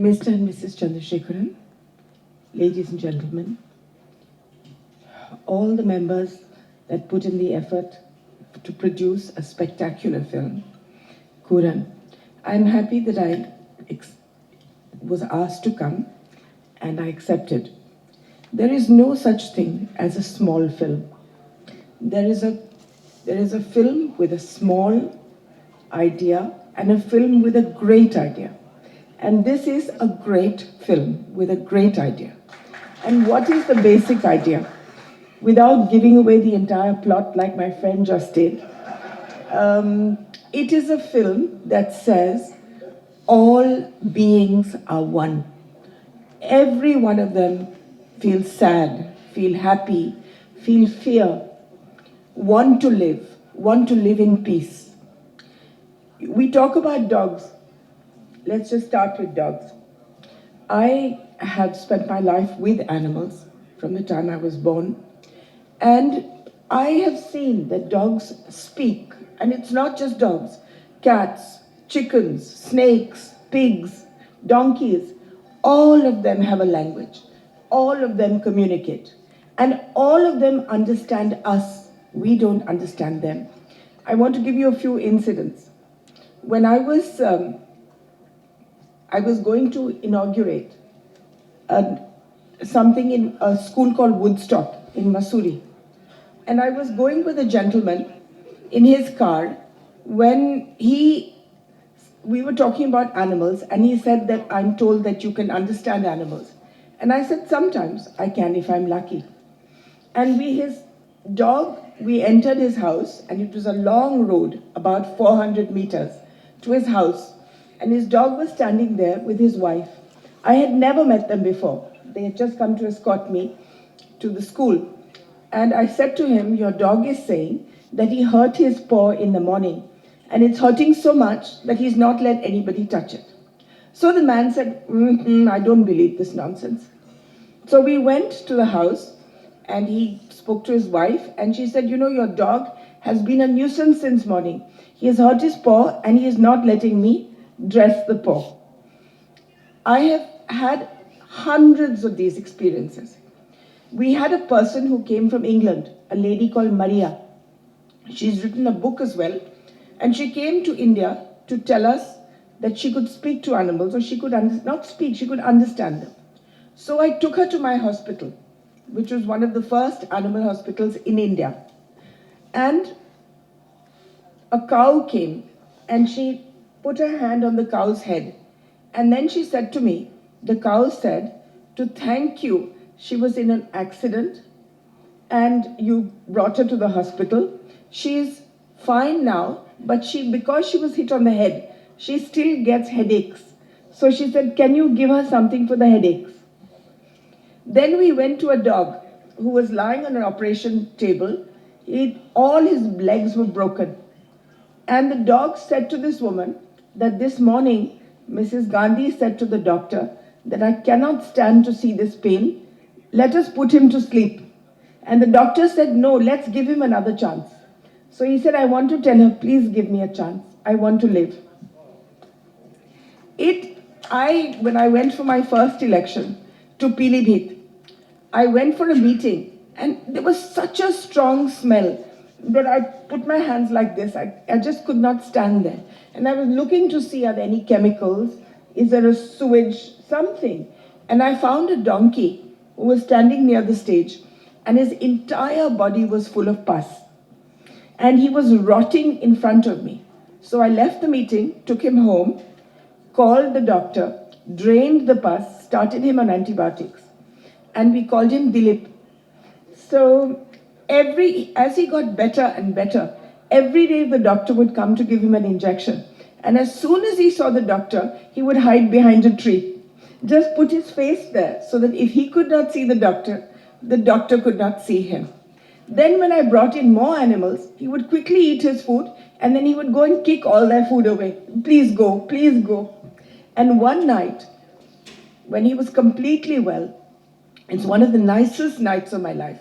Mr. and Mrs. Chandrasekharan, ladies and gentlemen, all the members that put in the effort to produce a spectacular film, Kooran. I'm happy that I was asked to come and I accepted. There is no such thing as a small film. There is a film with a small idea and a film with a great idea. And this is a great film with a great idea. And what is the basic idea? Without giving away the entire plot like my friend just did, it is a film that says all beings are one. Every one of them feels sad, feel happy, feel fear, want to live in peace. We talk about dogs. Let's just start with dogs. I have spent my life with animals from the time I was born, and I have seen that dogs speak, and it's not just dogs, cats, chickens, snakes, pigs, donkeys, all of them have a language, all of them communicate, and all of them understand us. We don't understand them. I want to give you a few incidents. When I was going to inaugurate something in a school called Woodstock in Missouri. And I was going with a gentleman in his car when we were talking about animals, and he said that I'm told that you can understand animals. And I said, sometimes I can if I'm lucky. And we entered his house, and it was a long road, about 400 meters to his house. And his dog was standing there with his wife. I had never met them before. They had just come to escort me to the school. And I said to him, your dog is saying that he hurt his paw in the morning, and it's hurting so much that he's not let anybody touch it. So the man said, I don't believe this nonsense. So we went to the house, and he spoke to his wife, and she said, your dog has been a nuisance since morning. He has hurt his paw, and he is not letting me dress the paw. I have had hundreds of these experiences. We had a person who came from England, a lady called Maria. She's written a book as well, and she came to India to tell us that she could speak to animals, or she could not speak, she could understand them. So I took her to my hospital, which was one of the first animal hospitals in India. And a cow came, and she put her hand on the cow's head. And then she said to me, the cow said, to thank you, she was in an accident and you brought her to the hospital. She's fine now, but because she was hit on the head, she still gets headaches. So she said, can you give her something for the headaches? Then we went to a dog who was lying on an operation table. All his legs were broken. And the dog said to this woman that this morning, Mrs. Gandhi said to the doctor that I cannot stand to see this pain. Let us put him to sleep. And the doctor said, no, let's give him another chance. So he said, I want to tell her, please give me a chance. I want to live. When I went for my first election to Pilibhit, I went for a meeting, and there was such a strong smell that I put my hands like this. I just could not stand there. And I was looking to see, are there any chemicals? Is there a sewage? Something. And I found a donkey who was standing near the stage, and his entire body was full of pus. And he was rotting in front of me. So I left the meeting, took him home, called the doctor, drained the pus, started him on antibiotics. And we called him Dilip. So as he got better and better, every day the doctor would come to give him an injection. And as soon as he saw the doctor, he would hide behind a tree. Just put his face there so that if he could not see the doctor could not see him. Then when I brought in more animals, he would quickly eat his food, and then he would go and kick all their food away. Please go, please go. And one night, when he was completely well, it's one of the nicest nights of my life.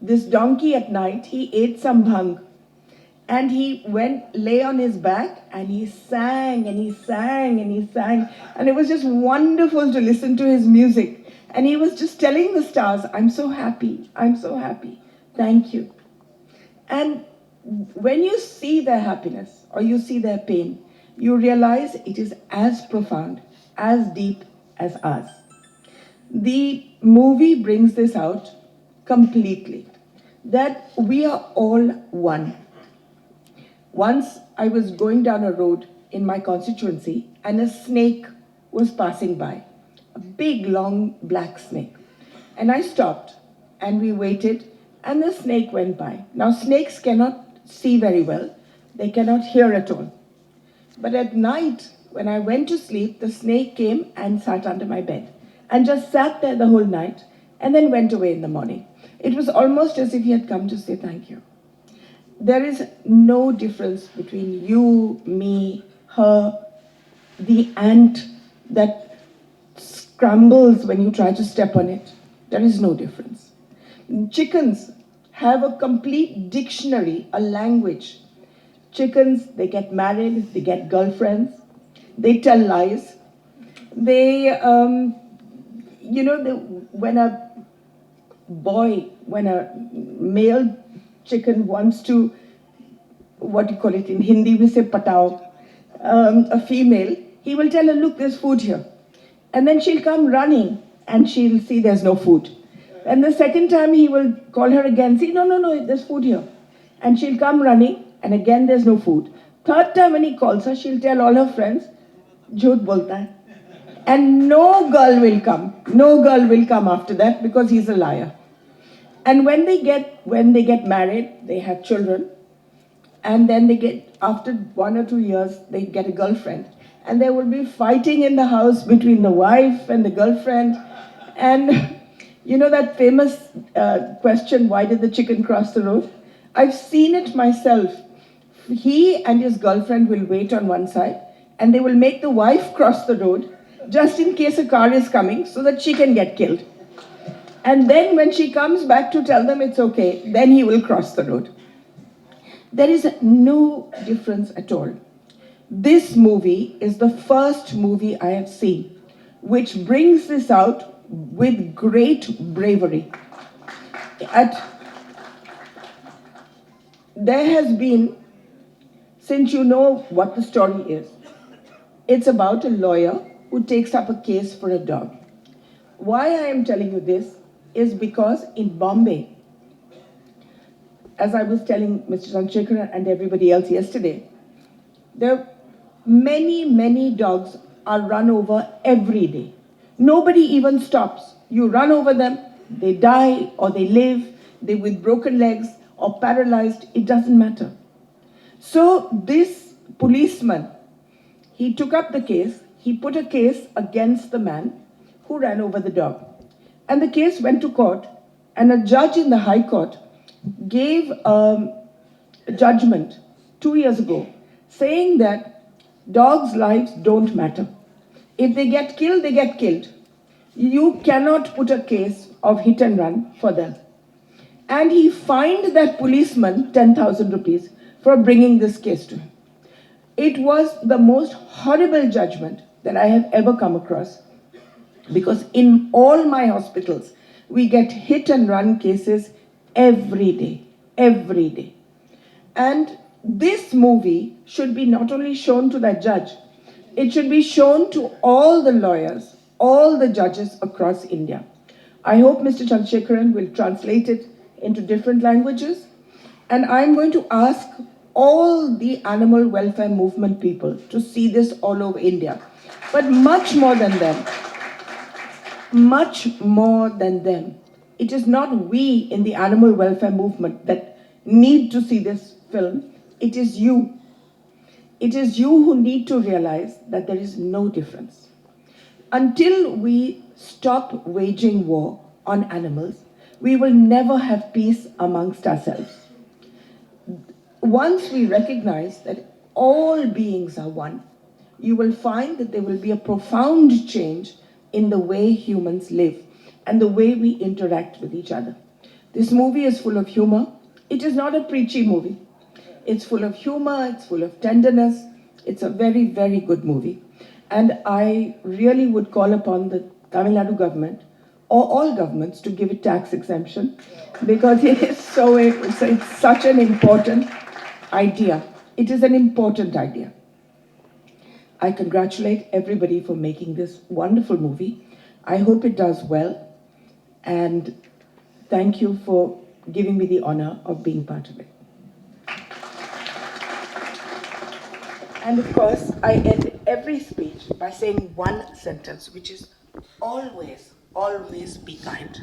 This donkey at night, he ate some bhang. And he lay on his back, and he sang and he sang and he sang. And it was just wonderful to listen to his music. And he was just telling the stars, I'm so happy, I'm so happy, thank you. And when you see their happiness or you see their pain, you realize it is as profound, as deep as ours. The movie brings this out completely, that we are all one. Once I was going down a road in my constituency and a snake was passing by, a big, long, black snake. And I stopped and we waited and the snake went by. Now, snakes cannot see very well. They cannot hear at all. But at night, when I went to sleep, the snake came and sat under my bed and just sat there the whole night and then went away in the morning. It was almost as if he had come to say thank you. There is no difference between you, me, her, the ant that scrambles when you try to step on it. There is no difference. Chickens have a complete dictionary, a language. Chickens, they get married, they get girlfriends, they tell lies. They, when a male chicken wants to, what you call it in Hindi, we say patao, a female, he will tell her, look, there's food here. And then she'll come running and she'll see there's no food. And the second time he will call her again, see, no, there's food here. And she'll come running and again there's no food. Third time when he calls her, she'll tell all her friends, jhoot bolta hai. And no girl will come. No girl will come after that because he's a liar. And when they get married, they have children, and then after 1 or 2 years, they get a girlfriend. And there will be fighting in the house between the wife and the girlfriend. And you know that famous question, why did the chicken cross the road? I've seen it myself. He and his girlfriend will wait on one side, and they will make the wife cross the road, just in case a car is coming, so that she can get killed. And then when she comes back to tell them it's okay, then he will cross the road. There is no difference at all. This movie is the first movie I have seen which brings this out with great bravery. There has been, since you know what the story is, it's about a lawyer who takes up a case for a dog. Why I am telling you this is because in Bombay, as I was telling Mr. Chandrasekaran and everybody else yesterday, many dogs are run over every day. Nobody even stops. You run over them, they die or they live, they with broken legs or paralyzed, it doesn't matter. So this policeman, he took up the case, he put a case against the man who ran over the dog. And the case went to court, and a judge in the High Court gave a judgment 2 years ago saying that dogs' lives don't matter. If they get killed, they get killed. You cannot put a case of hit and run for them. And he fined that policeman 10,000 rupees for bringing this case to him. It was the most horrible judgment that I have ever come across, because in all my hospitals, we get hit and run cases every day. And this movie should be not only shown to that judge, it should be shown to all the lawyers, all the judges across India. I hope Mr. Chandrasekaran will translate it into different languages. And I'm going to ask all the animal welfare movement people to see this all over India. But much more than them, it is not we in the animal welfare movement that need to see this film. It is you. It is you who need to realize that there is no difference. Until we stop waging war on animals, we will never have peace amongst ourselves. Once we recognize that all beings are one, you will find that there will be a profound change in the way humans live and the way we interact with each other. This movie is full of humor. It is not a preachy movie. It's full of humor, it's full of tenderness. It's a very, very good movie. And I really would call upon the Tamil Nadu government or all governments to give it tax exemption because it's such an important idea. It is an important idea. I congratulate everybody for making this wonderful movie. I hope it does well. And thank you for giving me the honor of being part of it. And of course, I end every speech by saying one sentence, which is always, always be kind.